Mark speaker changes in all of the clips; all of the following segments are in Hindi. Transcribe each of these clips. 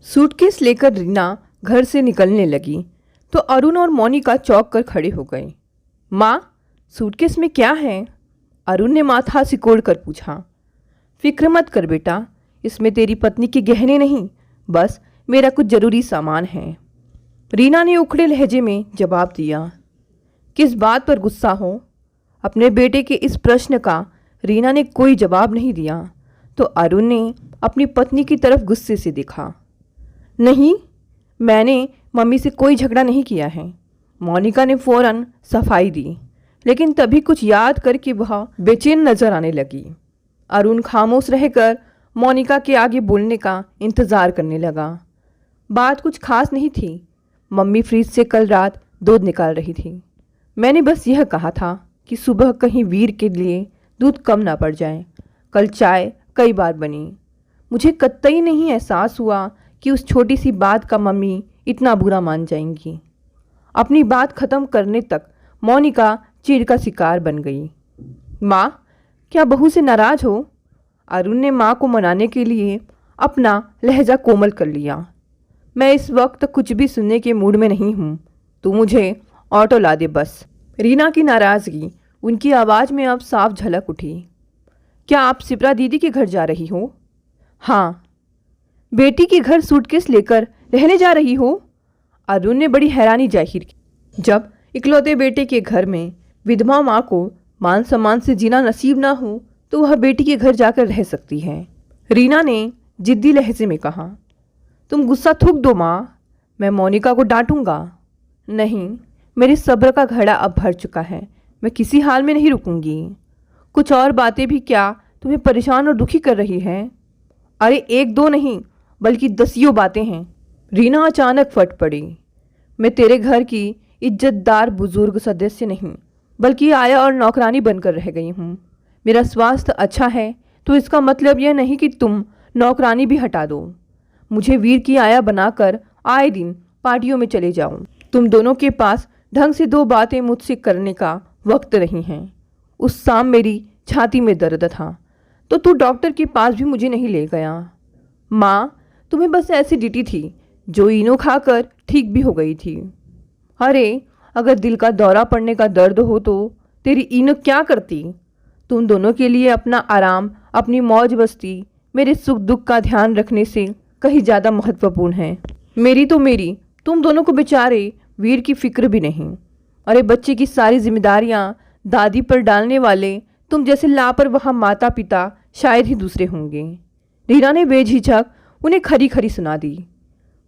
Speaker 1: सूटकेस लेकर रीना घर से निकलने लगी तो अरुण और मोनिका चौंक कर खड़े हो गए। माँ, सूटकेस में क्या है? अरुण ने माथा सिकोड़ कर पूछा। फिक्र मत कर बेटा, इसमें तेरी पत्नी के गहने नहीं, बस मेरा कुछ ज़रूरी सामान है। रीना ने उखड़े लहजे में जवाब दिया। किस बात पर गुस्सा हो? अपने बेटे के इस प्रश्न का रीना ने कोई जवाब नहीं दिया तो अरुण ने अपनी पत्नी की तरफ गुस्से से देखा। नहीं, मैंने मम्मी से कोई झगड़ा नहीं किया है। मोनिका ने फौरन सफाई दी, लेकिन तभी कुछ याद करके वह बेचैन नजर आने लगी। अरुण खामोश रहकर मोनिका के आगे बोलने का इंतज़ार करने लगा। बात कुछ खास नहीं थी। मम्मी फ्रिज से कल रात दूध निकाल रही थी। मैंने बस यह कहा था कि सुबह कहीं वीर के लिए दूध कम ना पड़ जाए। कल चाय कई बार बनी। मुझे कतई नहीं एहसास हुआ कि उस छोटी सी बात का मम्मी इतना बुरा मान जाएंगी। अपनी बात ख़त्म करने तक मोनिका चिढ़ का शिकार बन गई। माँ, क्या बहू से नाराज़ हो? अरुण ने माँ को मनाने के लिए अपना लहजा कोमल कर लिया। मैं इस वक्त कुछ भी सुनने के मूड में नहीं हूँ। तू मुझे ऑटो ला दे बस। रीना की नाराज़गी उनकी आवाज़ में अब साफ झलक उठी। क्या आप शिप्रा दीदी के घर जा रही हो? हाँ। बेटी के घर सूटकेस लेकर रहने जा रही हो? अरुण ने बड़ी हैरानी जाहिर की। जब इकलौते बेटे के घर में विधवा माँ को मान सम्मान से जीना नसीब ना हो तो वह बेटी के घर जाकर रह सकती है। रीना ने जिद्दी लहजे में कहा। तुम गुस्सा थूक दो माँ, मैं मोनिका को डांटूंगा। नहीं, मेरे सब्र का घड़ा अब भर चुका है। मैं किसी हाल में नहीं रुकूंगी। कुछ और बातें भी क्या तुम्हें परेशान और दुखी कर रही हैं? अरे एक दो नहीं, बल्कि दसियों बातें हैं। रीना अचानक फट पड़ी। मैं तेरे घर की इज्जतदार बुजुर्ग सदस्य नहीं, बल्कि आया और नौकरानी बनकर रह गई हूँ। मेरा स्वास्थ्य अच्छा है तो इसका मतलब यह नहीं कि तुम नौकरानी भी हटा दो। मुझे वीर की आया बनाकर आए दिन पार्टियों में चले जाऊं। तुम दोनों के पास ढंग से दो बातें मुझसे करने का वक्त नहीं है। उस शाम मेरी छाती में दर्द था तो तू डॉक्टर के पास भी मुझे नहीं ले गया। माँ, तुम्हें बस एसिडिटी थी जो इनो खाकर ठीक भी हो गई थी। अरे, अगर दिल का दौरा पड़ने का दर्द हो तो तेरी इनो क्या करती? तुम दोनों के लिए अपना आराम, अपनी मौज मस्ती मेरे सुख दुख का ध्यान रखने से कहीं ज़्यादा महत्वपूर्ण है। मेरी तुम दोनों को बेचारे वीर की फिक्र भी नहीं। अरे, बच्चे की सारी जिम्मेदारियां दादी पर डालने वाले तुम जैसे लापरवाह माता पिता शायद ही दूसरे होंगे। रीना ने बेझिझक उन्हें खरी खरी सुना दी।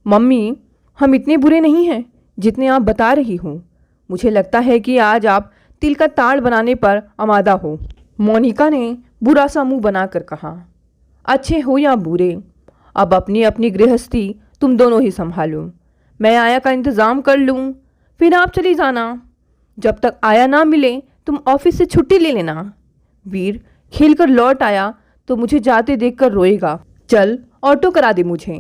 Speaker 1: मम्मी, हम इतने बुरे नहीं हैं जितने आप बता रही हो। मुझे लगता है कि आज आप तिल का ताड़ बनाने पर आमादा हो। मोनिका ने बुरा सा मुंह बनाकर कहा। अच्छे हो या बुरे, अब अपनी अपनी गृहस्थी तुम दोनों ही संभालो। मैं आया का इंतज़ाम कर लूँ, फिर आप चली जाना। जब तक आया ना मिले तुम ऑफिस से छुट्टी ले लेना। वीर खेल कर लौट आया तो मुझे जाते देखकर रोएगा। चल, ऑटो करा दे मुझे।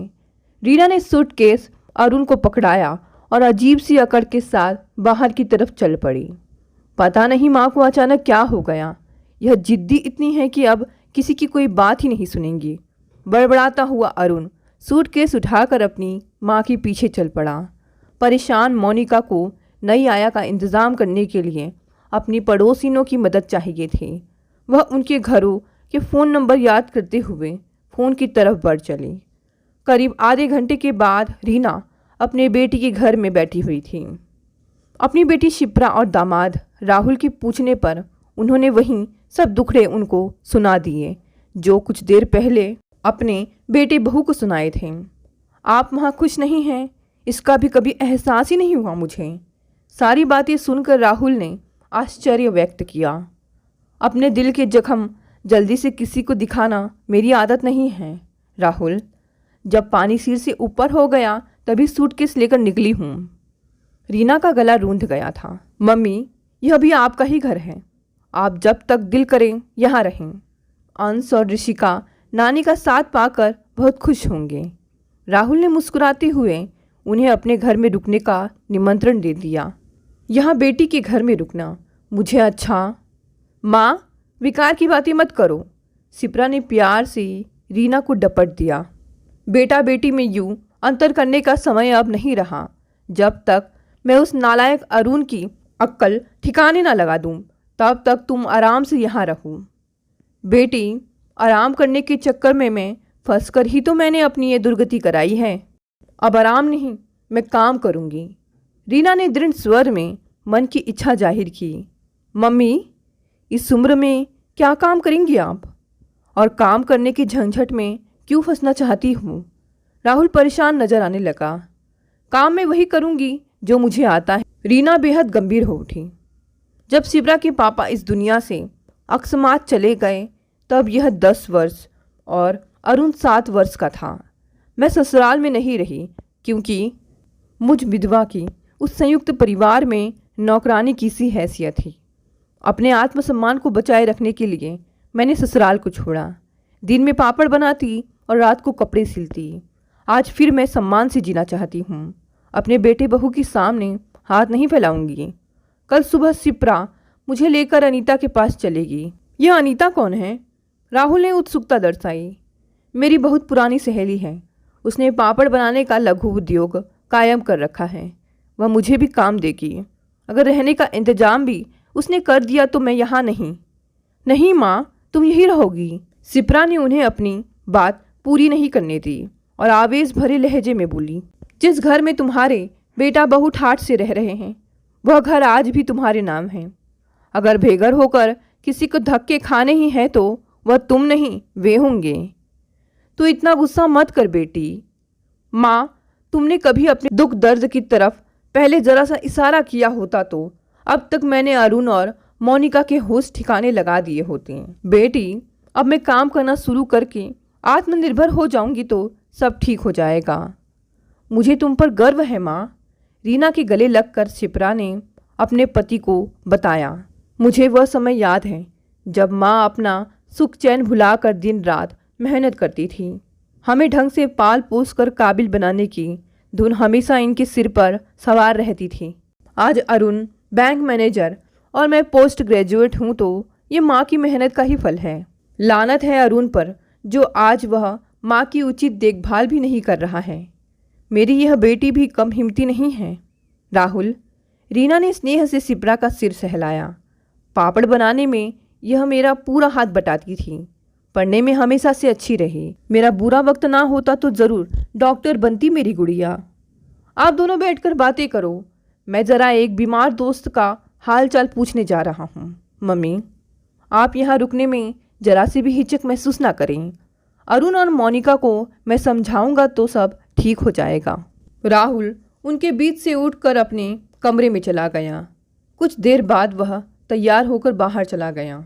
Speaker 1: रीना ने सूटकेस अरुण को पकड़ाया और अजीब सी अकड़ के साथ बाहर की तरफ चल पड़ी। पता नहीं माँ को अचानक क्या हो गया। यह जिद्दी इतनी है कि अब किसी की कोई बात ही नहीं सुनेंगी। बड़बड़ाता हुआ अरुण सूटकेस उठाकर अपनी माँ के पीछे चल पड़ा। परेशान मोनिका को नई आया का इंतज़ाम करने के लिए अपनी पड़ोसिनों की मदद चाहिए थी। वह उनके घरों के फ़ोन नंबर याद करते हुए फ़ोन की तरफ बढ़ चली। करीब आधे घंटे के बाद रीना अपने बेटी के घर में बैठी हुई थी। अपनी बेटी शिप्रा और दामाद राहुल के पूछने पर उन्होंने वहीं सब दुखड़े उनको सुना दिए जो कुछ देर पहले अपने बेटे बहू को सुनाए थे। आप वहाँ खुश नहीं हैं, इसका भी कभी एहसास ही नहीं हुआ मुझे। सारी बातें सुनकर राहुल ने आश्चर्य व्यक्त किया। अपने दिल के जख्म जल्दी से किसी को दिखाना मेरी आदत नहीं है राहुल। जब पानी सिर से ऊपर हो गया तभी सूटकेस लेकर निकली हूँ। रीना का गला रूंध गया था। मम्मी, यह भी आपका ही घर है। आप जब तक दिल करें यहाँ रहें। अंश और ऋषिका नानी का साथ पाकर बहुत खुश होंगे। राहुल ने मुस्कुराते हुए उन्हें अपने घर में रुकने का निमंत्रण दे दिया। यहाँ बेटी के घर में रुकना मुझे अच्छा। माँ, विकार की बातें मत करो। शिप्रा ने प्यार से रीना को डपट दिया। बेटा बेटी में यूँ अंतर करने का समय अब नहीं रहा। जब तक मैं उस नालायक अरुण की अक्ल ठिकाने ना लगा दूं, तब तक तुम आराम से यहाँ रहो। बेटी, आराम करने के चक्कर में मैं फंसकर ही तो मैंने अपनी ये दुर्गति कराई है। अब आराम नहीं, मैं काम करूँगी। रीना ने दृढ़ स्वर में मन की इच्छा जाहिर की। मम्मी, इस उम्र में क्या काम करेंगी आप? और काम करने की झंझट में क्यों फंसना चाहती हूँ? राहुल परेशान नजर आने लगा। काम मैं वही करूँगी जो मुझे आता है। रीना बेहद गंभीर हो उठी। जब शिप्रा के पापा इस दुनिया से अकस्मात चले गए, तब यह 10 वर्ष और अरुण 7 वर्ष का था। मैं ससुराल में नहीं रही क्योंकि मुझ विधवा की उस संयुक्त परिवार में नौकरानी की सी हैसियत थी। अपने आत्मसम्मान को बचाए रखने के लिए मैंने ससुराल को छोड़ा। दिन में पापड़ बनाती और रात को कपड़े सिलती। आज फिर मैं सम्मान से जीना चाहती हूँ। अपने बेटे बहू के सामने हाथ नहीं फैलाऊंगी। कल सुबह शिप्रा मुझे लेकर अनीता के पास चलेगी। यह अनीता कौन है? राहुल ने उत्सुकता दर्शाई। मेरी बहुत पुरानी सहेली है। उसने पापड़ बनाने का लघु उद्योग कायम कर रखा है। वह मुझे भी काम देगी। अगर रहने का इंतजाम भी उसने कर दिया तो मैं यहाँ नहीं। नहीं माँ, तुम यही रहोगी। शिप्रा ने उन्हें अपनी बात पूरी नहीं करने दी और आवेश भरे लहजे में बोली। जिस घर में तुम्हारे बेटा बहू ठाठ से रह रहे हैं, वह घर आज भी तुम्हारे नाम है। अगर बेघर होकर किसी को धक्के खाने ही हैं तो वह तुम नहीं, वे होंगे। तो इतना गुस्सा मत कर बेटी। माँ, तुमने कभी अपने दुख दर्द की तरफ पहले जरा सा इशारा किया होता तो अब तक मैंने अरुण और मोनिका के होश ठिकाने लगा दिए होते हैं। बेटी, अब मैं काम करना शुरू करके आत्मनिर्भर हो जाऊंगी तो सब ठीक हो जाएगा। मुझे तुम पर गर्व है माँ। रीना के गले लगकर शिप्रा ने अपने पति को बताया। मुझे वह समय याद है जब माँ अपना सुख चैन भुलाकर दिन रात मेहनत करती थी। हमें ढंग से पाल पोस कर काबिल बनाने की धुन हमेशा इनके सिर पर सवार रहती थी। आज अरुण बैंक मैनेजर और मैं पोस्ट ग्रेजुएट हूँ तो ये माँ की मेहनत का ही फल है। लानत है अरुण पर जो आज वह माँ की उचित देखभाल भी नहीं कर रहा है। मेरी यह बेटी भी कम हिम्मती नहीं है। राहुल, रीना ने स्नेह से शिप्रा का सिर सहलाया। पापड़ बनाने में यह मेरा पूरा हाथ बटाती थी। पढ़ने में हमेशा से अच्छी रही। मेरा बुरा वक्त ना होता तो ज़रूर डॉक्टर बनती मेरी गुड़िया। आप दोनों बैठकर बातें करो। मैं ज़रा एक बीमार दोस्त का हाल चाल पूछने जा रहा हूँ। मम्मी, आप यहाँ रुकने में जरा सी भी हिचक महसूस ना करें। अरुण और मोनिका को मैं समझाऊंगा तो सब ठीक हो जाएगा। राहुल उनके बीच से उठकर अपने कमरे में चला गया। कुछ देर बाद वह तैयार होकर बाहर चला गया।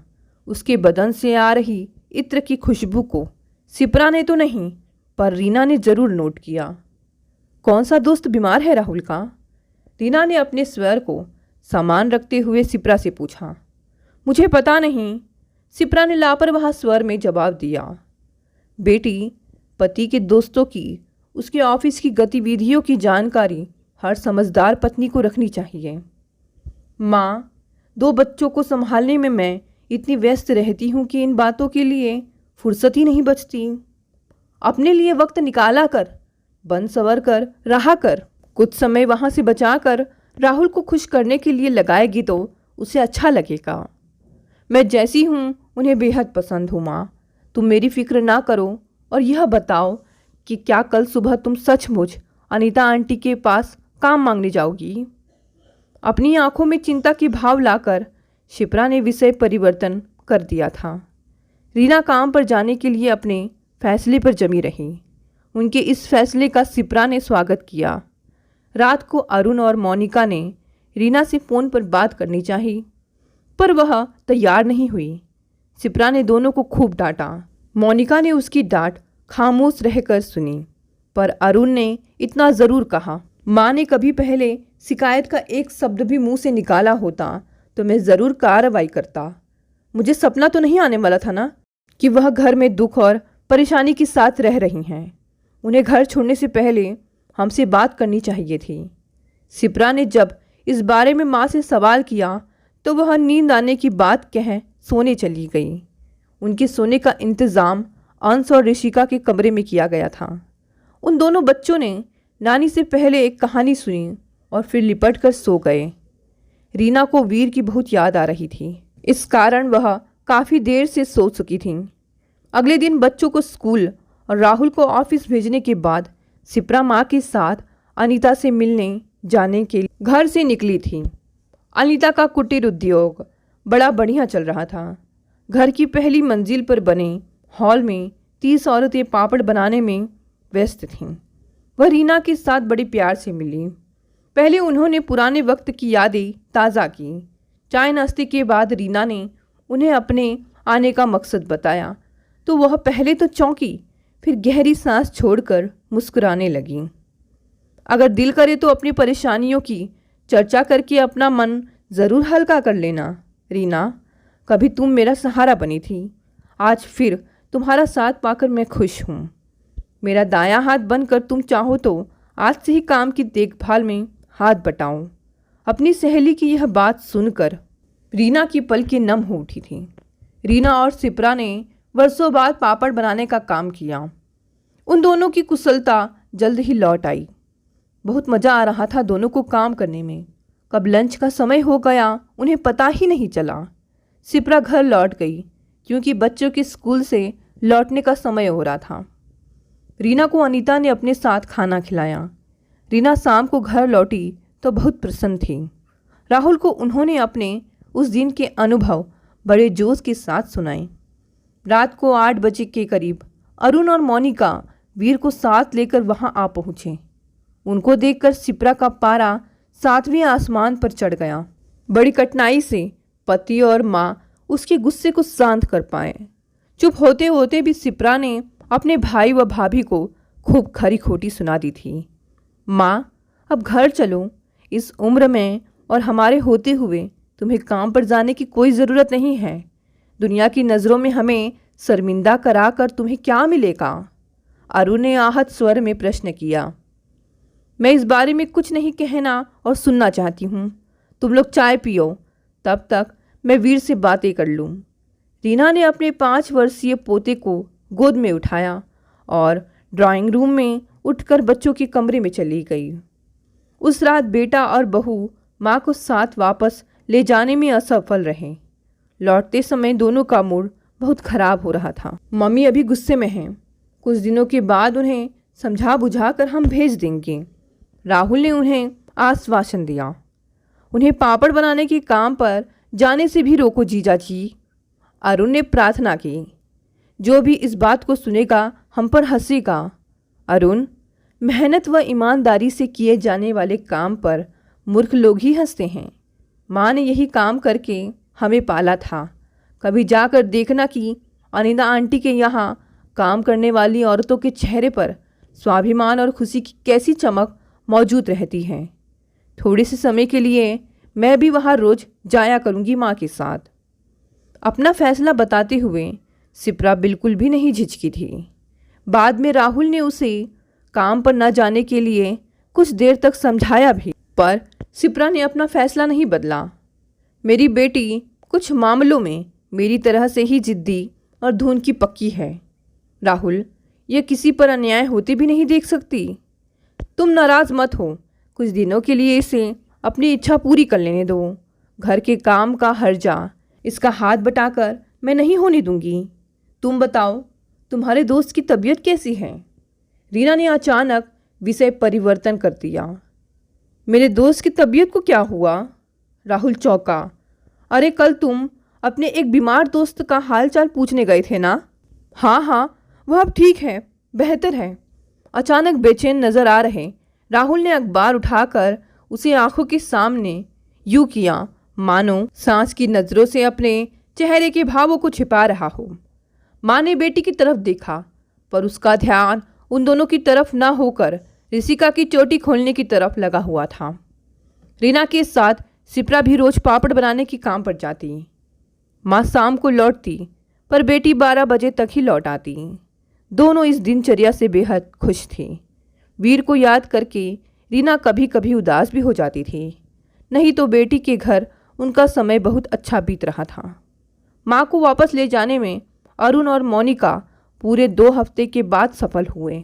Speaker 1: उसके बदन से आ रही इत्र की खुशबू को शिप्रा ने तो नहीं, पर रीना ने जरूर नोट किया। कौन सा दोस्त बीमार है राहुल का? रीना ने अपने स्वर को सामान रखते हुए शिप्रा से पूछा। मुझे पता नहीं, शिप्रा ने लापरवाह स्वर में जवाब दिया। बेटी, पति के दोस्तों की, उसके ऑफिस की गतिविधियों की जानकारी हर समझदार पत्नी को रखनी चाहिए। माँ, 2 बच्चों को संभालने में मैं इतनी व्यस्त रहती हूँ कि इन बातों के लिए फुर्सत ही नहीं बचती। अपने लिए वक्त निकाला कर, बन सवर कर रहा कर। कुछ समय वहाँ से बचा कर राहुल को खुश करने के लिए लगाएगी तो उसे अच्छा लगेगा। मैं जैसी हूँ उन्हें बेहद पसंद हूँ। माँ, तुम मेरी फिक्र ना करो और यह बताओ कि क्या कल सुबह तुम सचमुच अनीता आंटी के पास काम मांगने जाओगी? अपनी आंखों में चिंता के भाव लाकर शिप्रा ने विषय परिवर्तन कर दिया था। रीना काम पर जाने के लिए अपने फैसले पर जमी रही। उनके इस फैसले का शिप्रा ने स्वागत किया। रात को अरुण और मोनिका ने रीना से फ़ोन पर बात करनी चाहिए, पर वह तैयार नहीं हुई। शिप्रा ने दोनों को खूब डांटा। मोनिका ने उसकी डांट खामोश रहकर सुनी, पर अरुण ने इतना ज़रूर कहा, माँ ने कभी पहले शिकायत का एक शब्द भी मुंह से निकाला होता तो मैं ज़रूर कार्रवाई करता। मुझे सपना तो नहीं आने वाला था ना कि वह घर में दुख और परेशानी के साथ रह रही हैं। उन्हें घर छोड़ने से पहले हमसे बात करनी चाहिए थी। शिप्रा ने जब इस बारे में माँ से सवाल किया तो वह नींद आने की बात कह सोने चली गई। उनके सोने का इंतज़ाम अंश और ऋषिका के कमरे में किया गया था। उन दोनों बच्चों ने नानी से पहले एक कहानी सुनी और फिर लिपट कर सो गए। रीना को वीर की बहुत याद आ रही थी, इस कारण वह काफ़ी देर से सो चुकी थी। अगले दिन बच्चों को स्कूल और राहुल को ऑफिस भेजने के बाद शिप्रा माँ के साथ अनीता से मिलने जाने के लिए घर से निकली थी। अनीता का कुटीर उद्योग बड़ा बढ़िया चल रहा था। घर की पहली मंजिल पर बने हॉल में 30 औरतें पापड़ बनाने में व्यस्त थीं। वह रीना के साथ बड़े प्यार से मिली। पहले उन्होंने पुराने वक्त की यादें ताज़ा की। चाय नाश्ते के बाद रीना ने उन्हें अपने आने का मकसद बताया तो वह पहले तो चौंकी, फिर गहरी सांस छोड़कर मुस्कुराने लगी। अगर दिल करे तो अपनी परेशानियों की चर्चा करके अपना मन ज़रूर हल्का कर लेना। रीना, कभी तुम मेरा सहारा बनी थी, आज फिर तुम्हारा साथ पाकर मैं खुश हूँ। मेरा दायां हाथ बनकर तुम चाहो तो आज से ही काम की देखभाल में हाथ बटाऊं। अपनी सहेली की यह बात सुनकर रीना की पलकें नम हो उठी थी। रीना और शिप्रा ने वर्षों बाद पापड़ बनाने का काम किया। उन दोनों की कुशलता जल्द ही लौट आई। बहुत मज़ा आ रहा था दोनों को काम करने में। कब लंच का समय हो गया उन्हें पता ही नहीं चला। शिप्रा घर लौट गई क्योंकि बच्चों के स्कूल से लौटने का समय हो रहा था। रीना को अनीता ने अपने साथ खाना खिलाया। रीना शाम को घर लौटी तो बहुत प्रसन्न थी। राहुल को उन्होंने अपने उस दिन के अनुभव बड़े जोश के साथ सुनाए। रात को 8 बजे के करीब अरुण और मोनिका वीर को साथ लेकर वहां आ पहुँचे। उनको देखकर शिप्रा का पारा 7वें आसमान पर चढ़ गया। बड़ी कठिनाई से पति और माँ उसके गुस्से को शांत कर पाए। चुप होते होते भी शिप्रा ने अपने भाई व भाभी को खूब खरी खोटी सुना दी थी। माँ, अब घर चलो। इस उम्र में और हमारे होते हुए तुम्हें काम पर जाने की कोई ज़रूरत नहीं है। दुनिया की नज़रों में हमें शर्मिंदा कराकर तुम्हें क्या मिलेगा? अरुण ने आहत स्वर में प्रश्न किया। मैं इस बारे में कुछ नहीं कहना और सुनना चाहती हूँ। तुम लोग चाय पियो, तब तक मैं वीर से बातें कर लूँ। रीना ने अपने 5 वर्षीय पोते को गोद में उठाया और ड्राइंग रूम में उठकर बच्चों के कमरे में चली गई। उस रात बेटा और बहू माँ को साथ वापस ले जाने में असफल रहे। लौटते समय दोनों का मूड बहुत खराब हो रहा था। मम्मी अभी गुस्से में हैं, कुछ दिनों के बाद उन्हें समझा बुझा कर हम भेज देंगे। राहुल ने उन्हें आश्वासन दिया। उन्हें पापड़ बनाने के काम पर जाने से भी रोको जीजा जी, अरुण ने प्रार्थना की। जो भी इस बात को सुनेगा हम पर हंसेगा। अरुण, मेहनत व ईमानदारी से किए जाने वाले काम पर मूर्ख लोग ही हंसते हैं। माँ ने यही काम करके हमें पाला था। कभी जाकर देखना कि अनिता आंटी के यहाँ काम करने वाली औरतों के चेहरे पर स्वाभिमान और खुशी की कैसी चमक मौजूद रहती है। थोड़े से समय के लिए मैं भी वहाँ रोज़ जाया करूँगी माँ के साथ। अपना फैसला बताते हुए शिप्रा बिल्कुल भी नहीं झिझकी थी। बाद में राहुल ने उसे काम पर न जाने के लिए कुछ देर तक समझाया भी, पर शिप्रा ने अपना फैसला नहीं बदला। मेरी बेटी कुछ मामलों में मेरी तरह से ही जिद्दी और धुन की पक्की है। राहुल, यह किसी पर अन्याय होते भी नहीं देख सकती। तुम नाराज़ मत हो, कुछ दिनों के लिए इसे अपनी इच्छा पूरी कर लेने दो। घर के काम का हर्जा इसका हाथ बटाकर मैं नहीं होने दूंगी। तुम बताओ, तुम्हारे दोस्त की तबीयत कैसी है? रीना ने अचानक विषय परिवर्तन कर दिया। मेरे दोस्त की तबीयत को क्या हुआ? राहुल चौंका। अरे कल तुम अपने एक बीमार दोस्त का हालचाल पूछने गए थे ना? हाँ, वह अब ठीक है, बेहतर है। अचानक बेचैन नज़र आ रहे राहुल ने अखबार उठाकर उसे आंखों के सामने यूं किया मानो सांस की नज़रों से अपने चेहरे के भावों को छिपा रहा हो। माँ ने बेटी की तरफ देखा, पर उसका ध्यान उन दोनों की तरफ न होकर ऋषिका की चोटी खोलने की तरफ लगा हुआ था। रीना के साथ शिप्रा भी रोज पापड़ बनाने के काम पर जाती। माँ शाम को लौटती, पर बेटी 12 बजे तक ही लौट आती। दोनों इस दिनचर्या से बेहद खुश थी। वीर को याद करके रीना कभी कभी उदास भी हो जाती थी, नहीं तो बेटी के घर उनका समय बहुत अच्छा बीत रहा था। माँ को वापस ले जाने में अरुण और मोनिका पूरे 2 हफ्ते के बाद सफल हुए।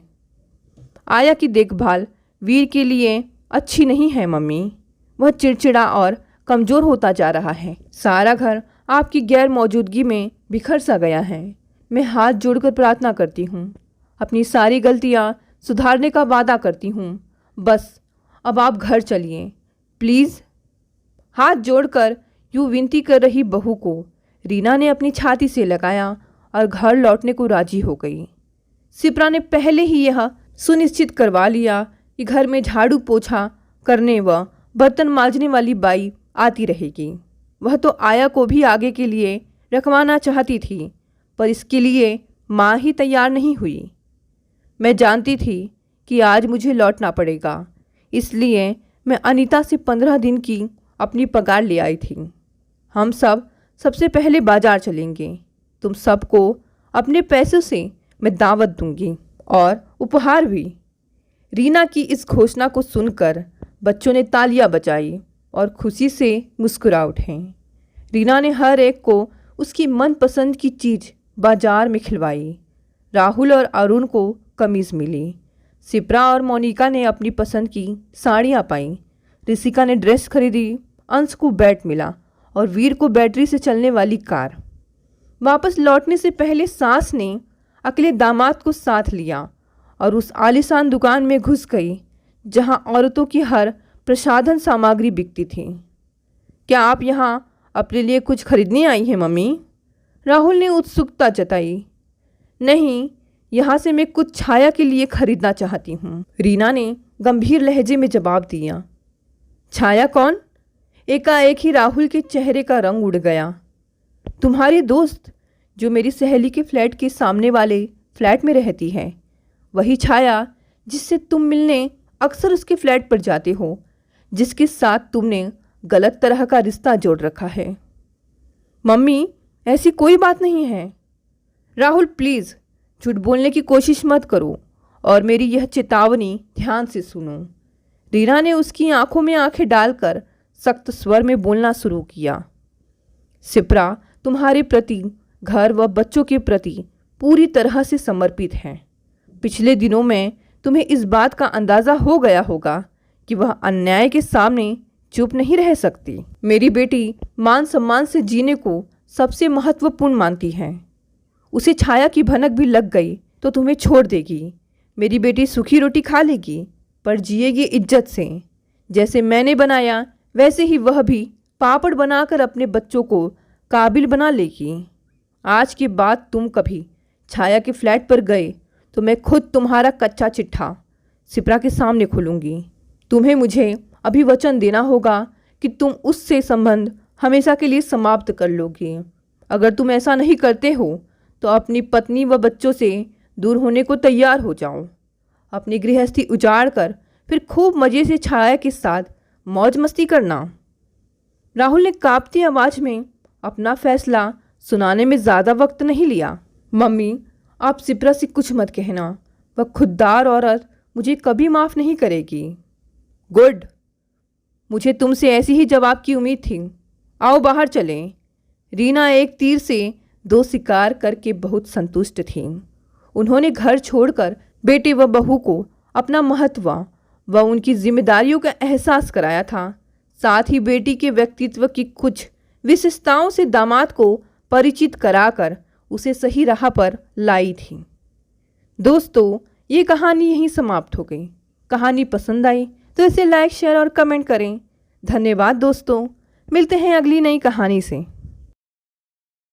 Speaker 1: आया की देखभाल वीर के लिए अच्छी नहीं है मम्मी। वह चिड़चिड़ा और कमज़ोर होता जा रहा है। सारा घर आपकी गैर मौजूदगी में बिखर सा गया है। मैं हाथ जोड़कर प्रार्थना करती हूँ, अपनी सारी गलतियाँ सुधारने का वादा करती हूँ। बस अब आप घर चलिए प्लीज़। हाथ जोड़कर यूँ विनती कर रही बहू को रीना ने अपनी छाती से लगाया और घर लौटने को राजी हो गई। सिप्रा ने पहले ही यह सुनिश्चित करवा लिया कि घर में झाड़ू पोछा करने व बर्तन मांजने वाली बाई आती रहेगी। वह तो आया को भी आगे के लिए रखवाना चाहती थी, पर इसके लिए माँ ही तैयार नहीं हुई। मैं जानती थी कि आज मुझे लौटना पड़ेगा, इसलिए मैं अनीता से 15 दिन की अपनी पगार ले आई थी। हम सबसे पहले बाजार चलेंगे। तुम सबको अपने पैसों से मैं दावत दूंगी और उपहार भी। रीना की इस घोषणा को सुनकर बच्चों ने तालियां बजाई और खुशी से मुस्कुरा उठे। रीना ने हर एक को उसकी मनपसंद की चीज़ बाजार में खिलवाई। राहुल और अरुण को कमीज़ मिली। सिप्रा और मोनिका ने अपनी पसंद की साड़ियाँ पाईं। ऋषिका ने ड्रेस खरीदी। अंश को बैट मिला और वीर को बैटरी से चलने वाली कार। वापस लौटने से पहले सास ने अकेले दामाद को साथ लिया और उस आलीशान दुकान में घुस गई जहां औरतों की हर प्रसाधन सामग्री बिकती थी। क्या आप यहाँ अपने लिए कुछ खरीदने आई हैं मम्मी? राहुल ने उत्सुकता जताई। नहीं, यहाँ से मैं कुछ छाया के लिए खरीदना चाहती हूँ, रीना ने गंभीर लहजे में जवाब दिया। छाया कौन? एकाएक ही राहुल के चेहरे का रंग उड़ गया। तुम्हारी दोस्त जो मेरी सहेली के फ्लैट के सामने वाले फ्लैट में रहती है, वही छाया जिससे तुम मिलने अक्सर उसके फ्लैट पर जाते हो, जिसके साथ तुमने गलत तरह का रिश्ता जोड़ रखा है। मम्मी, ऐसी कोई बात नहीं है। राहुल प्लीज़ झूठ बोलने की कोशिश मत करो और मेरी यह चेतावनी ध्यान से सुनो। रीना ने उसकी आंखों में आंखें डालकर सख्त स्वर में बोलना शुरू किया। सिप्रा तुम्हारे प्रति, घर व बच्चों के प्रति पूरी तरह से समर्पित है। पिछले दिनों में तुम्हें इस बात का अंदाज़ा हो गया होगा कि वह अन्याय के सामने चुप नहीं रह सकती। मेरी बेटी मान सम्मान से जीने को सबसे महत्वपूर्ण मानती है। उसे छाया की भनक भी लग गई तो तुम्हें छोड़ देगी। मेरी बेटी सूखी रोटी खा लेगी पर जिएगी इज्जत से। जैसे मैंने बनाया वैसे ही वह भी पापड़ बनाकर अपने बच्चों को काबिल बना लेगी। आज के बाद तुम कभी छाया के फ्लैट पर गए तो मैं खुद तुम्हारा कच्चा चिट्ठा सिप्रा के सामने खोलूँगी। तुम्हें मुझे अभी वचन देना होगा कि तुम उससे संबंध हमेशा के लिए समाप्त कर लोगे। अगर तुम ऐसा नहीं करते हो तो अपनी पत्नी व बच्चों से दूर होने को तैयार हो जाओ। अपनी गृहस्थी उजाड़ कर फिर खूब मज़े से छाया के साथ मौज मस्ती करना। राहुल ने कांपती आवाज़ में अपना फैसला सुनाने में ज़्यादा वक्त नहीं लिया। मम्मी, आप सिप्रा से कुछ मत कहना। वह खुददार औरत मुझे कभी माफ़ नहीं करेगी। गुड, मुझे तुमसे ऐसी ही जवाब की उम्मीद थी। आओ बाहर चलें। रीना एक तीर से 2 शिकार करके बहुत संतुष्ट थी। उन्होंने घर छोड़कर बेटे व बहू को अपना महत्व व उनकी जिम्मेदारियों का एहसास कराया था। साथ ही बेटी के व्यक्तित्व की कुछ विशेषताओं से दामाद को परिचित कराकर उसे सही राह पर लाई थी। दोस्तों, ये कहानी यहीं समाप्त हो गई। कहानी पसंद आई तो इसे लाइक, शेयर और कमेंट करें। धन्यवाद दोस्तों, मिलते हैं अगली नई कहानी से।